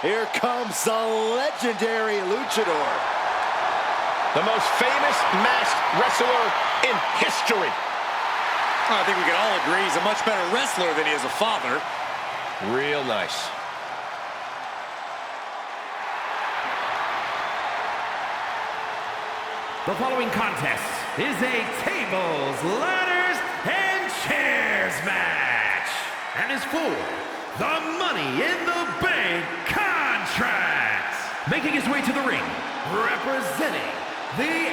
Here comes the legendary luchador. The most famous masked wrestler in history. I think we can all agree he's a much better wrestler than he is a father. Real nice. The following contest is a tables, ladders, and chairs match. And is for the Money in the Bank contract. Making his way to the ring, representing the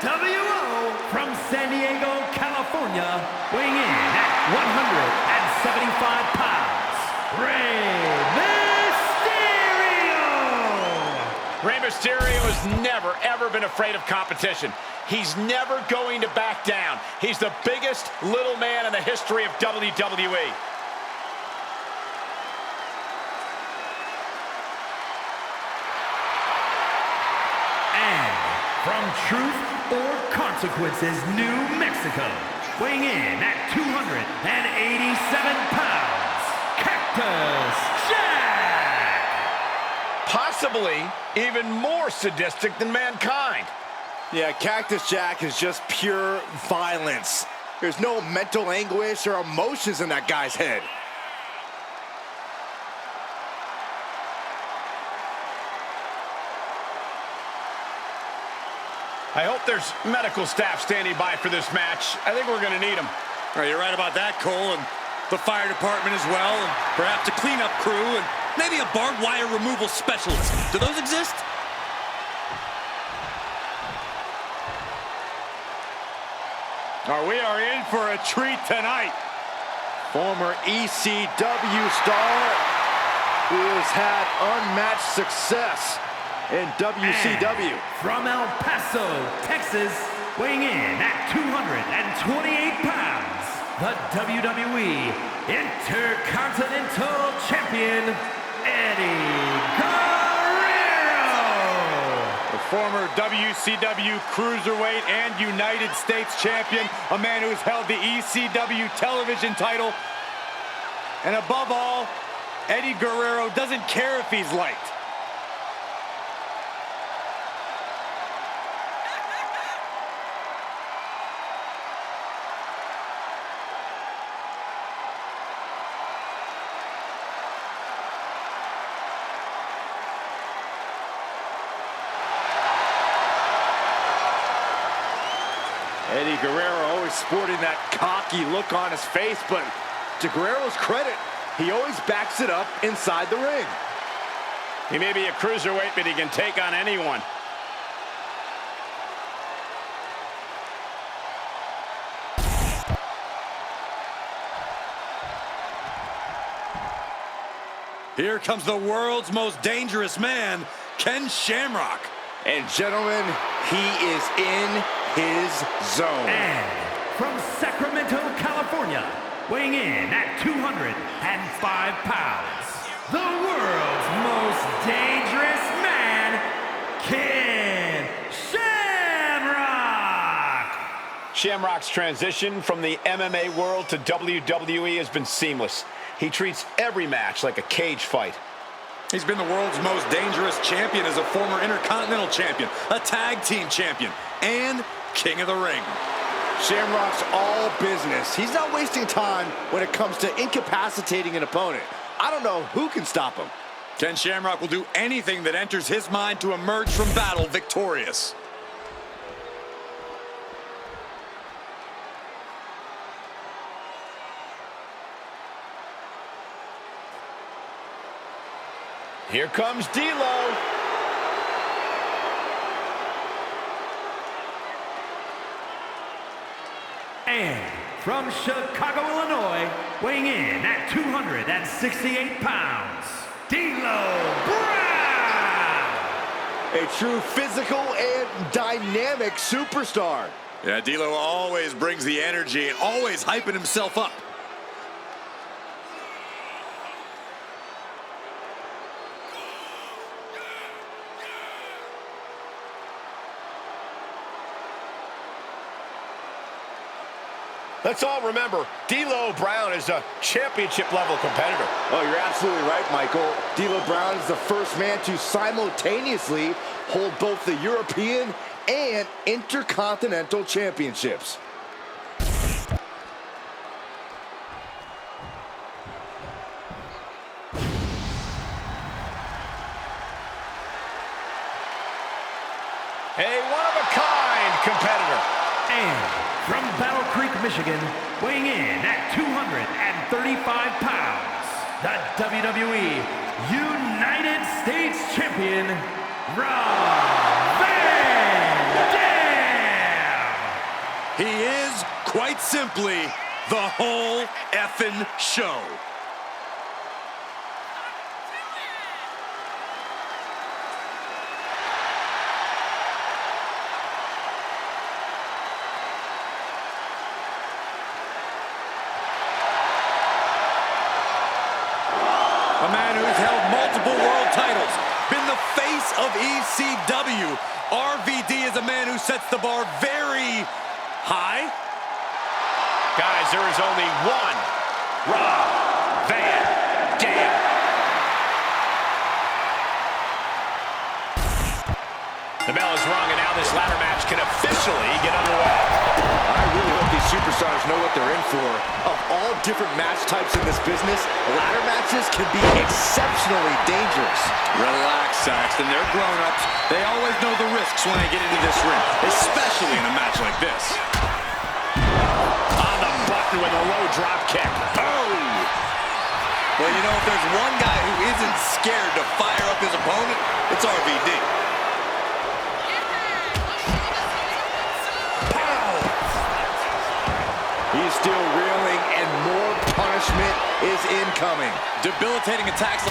LWO from San Diego, California, weighing in at 175 pounds, Rey Mysterio! Rey Mysterio has never, ever been afraid of competition. He's never going to back down. He's the biggest little man in the history of WWE. From Truth or Consequences, New Mexico, weighing in at 287 pounds, Cactus Jack! Possibly even more sadistic than Mankind. Yeah, Cactus Jack is just pure violence. There's no mental anguish or emotions in that guy's head. I hope there's medical staff standing by for this match. I think we're going to need them. You're right about that, Cole, and the fire department as well, and perhaps a cleanup crew, and maybe a barbed wire removal specialist. Do those exist? We are in for a treat tonight. Former ECW star who has had unmatched success in WCW. And from El Paso, Texas, weighing in at 228 pounds, the WWE Intercontinental Champion, Eddie Guerrero! The former WCW Cruiserweight and United States Champion, a man who has held the ECW television title. And above all, Eddie Guerrero doesn't care if he's liked. Eddie Guerrero always sporting that cocky look on his face, but to Guerrero's credit, he always backs it up inside the ring. He may be a cruiserweight, but he can take on anyone. Here comes the world's most dangerous man, Ken Shamrock. And gentlemen, he is in his zone. And from Sacramento, California, weighing in at 205 pounds, the world's most dangerous man, Ken Shamrock! Shamrock's transition from the MMA world to WWE has been seamless. He treats every match like a cage fight. He's been the world's most dangerous champion as a former Intercontinental Champion, a Tag Team Champion, and King of the Ring. Shamrock's all business. He's not wasting time when it comes to incapacitating an opponent. I don't know who can stop him. Ken Shamrock will do anything that enters his mind to emerge from battle victorious. Here comes D'Lo. And from Chicago, Illinois, weighing in at 268 pounds, D'Lo Brown! A true physical and dynamic superstar. Yeah, D'Lo always brings the energy and always hyping himself up. Let's all remember, D'Lo Brown is a championship-level competitor. Oh, you're absolutely right, Michael. D'Lo Brown is the first man to simultaneously hold both the European and Intercontinental Championships. A one-of-a-kind competitor. And from Battle Creek, Michigan, weighing in at 235 pounds, the WWE United States Champion, Rob Van Dam! He is, quite simply, the whole effing show. A man who's held multiple world titles, been the face of ECW. RVD is a man who sets the bar very high. Guys, there is only one Rob Van Dam. The bell is rung, and now this ladder match can officially get underway. I really hope these superstars know what they're in for. Of all different match types in this business, ladder matches can be exceptionally dangerous. Relax, Saxton. They're grown-ups. They always know the risks when they get into this ring, especially in a match like this. On the button with a low drop kick. Oh! Well, you know, if there's one guy who isn't scared to fire up his opponent, it's RVD. He's still reeling, and more punishment is incoming. Debilitating attacks.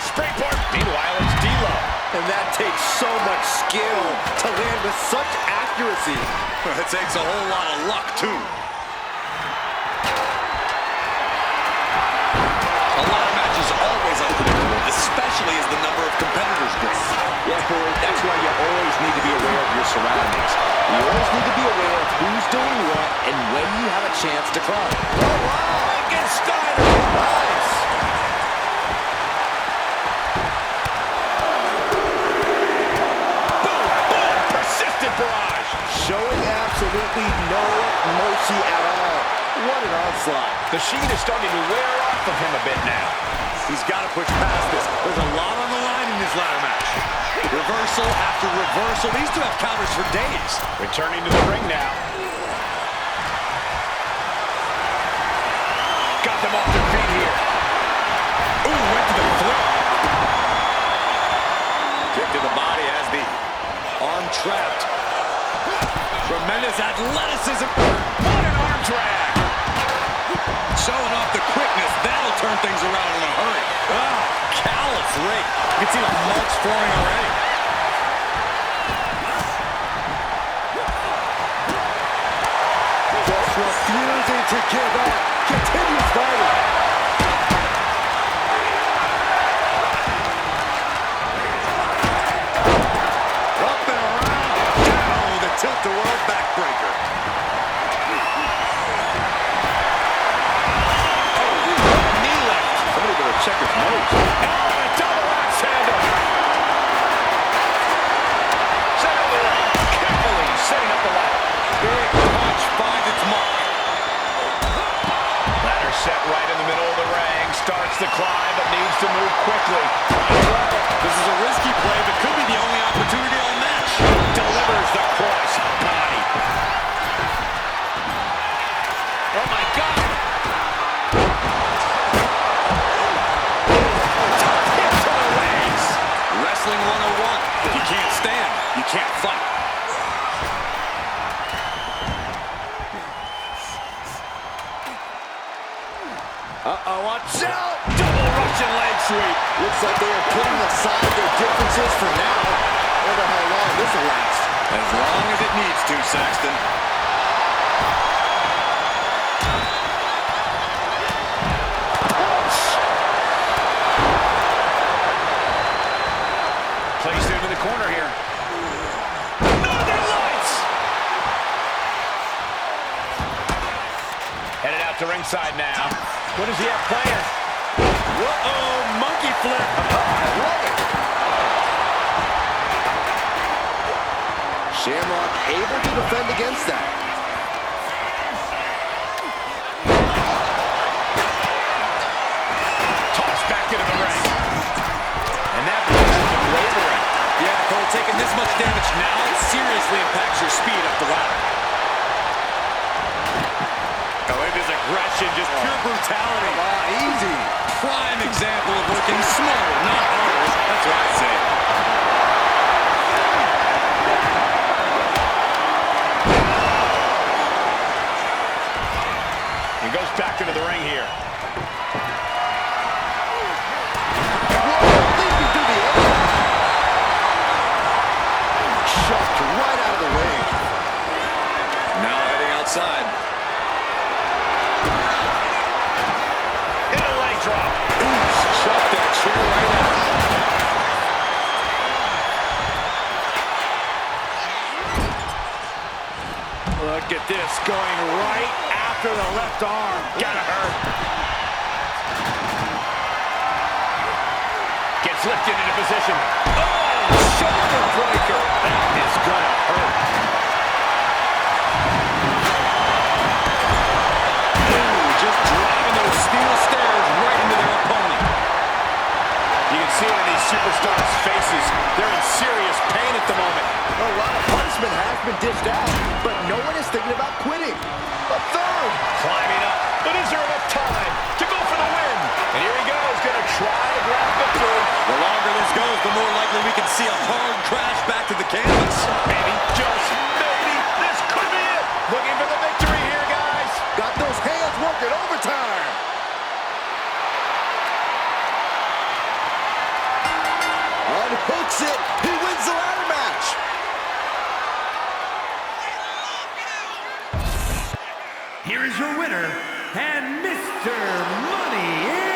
Springboard. Meanwhile, it's D'Lo. And that takes so much skill to land with such accuracy. It takes a whole lot of luck, too. A ladder match is always unpredictable, especially as the number of competitors grows. Yeah, Corey, that's why you always need to be aware of your surroundings. You always need to be aware of who's doing what and when you have a chance to climb. Frankensteiner. Nice! Boom, boom, persistent barrage. Showing absolutely no mercy at all. What an onslaught. The sheet is starting to wear off of him a bit now. He's got to push past this. There's a lot on the line in this ladder match. Reversal after reversal. These two have counters for days. Returning to the ring now. Got them off their feet here. Ooh, went to the throat. Kick to the body has the arm trapped. Tremendous athleticism. What an arm drag. Showing off the quickness. That'll turn things around in a hurry. Oh, callous rake. You can see the marks forming already. Just refusing to give up. Continues fighting. Up and around. Down with a tilt-a-whirl backbreaker. Check his nose. Oh, a double axe handle. Set up the ring. Carefully setting up the ladder. Big punch finds its mark. Ladder set right in the middle of the ring. Starts to climb, but needs to move quickly. This is a risky play, but could be the only opportunity all match. Delivers the cross body. Oh, my God. Wrestling 101. If you can't stand, you can't fight. Uh-oh, watch out! Double Russian leg sweep. Looks like they are putting aside their differences for now. I wonder how long this will last. As long as it needs to, Saxton. Placed into the corner here. Northern Lights! outside now. What does he have planned? Whoa, monkey flip. I love it. Shamrock able to defend against that. Tossed back into the ring. And that position wavering. Yeah, Cole, taking this much damage now seriously impacts your speed up the ladder. Oh, look at this aggression, just pure brutality. Easy. Prime example of working smarter, not harder. That's what I say. He goes back into the ring here. Leaping through the air. Shoved right out of the ring. Now heading outside. And a leg drop. Shut that chair right out. Look at this, going right after the left arm. Gotta hurt. Gets lifted into position. Oh, shoulder breaker. That is gonna hurt. Ooh, just driving those steel stairs right into their opponent. You can see it in these superstars' faces. They're in serious pain at the moment. A lot of punishment has been dished out, but no one is thinking about quitting. A third. Climbing up, but is there enough time to go for the win? And here he goes, gonna try to grab victory. The longer this goes, the more likely we can see a hard crash back to the canvas. Maybe, just maybe, this could be it. Looking for the victory here, guys. Got those hands working overtime. Unhooks it. He wins the ladder match. Here is your winner, and Mr. Money in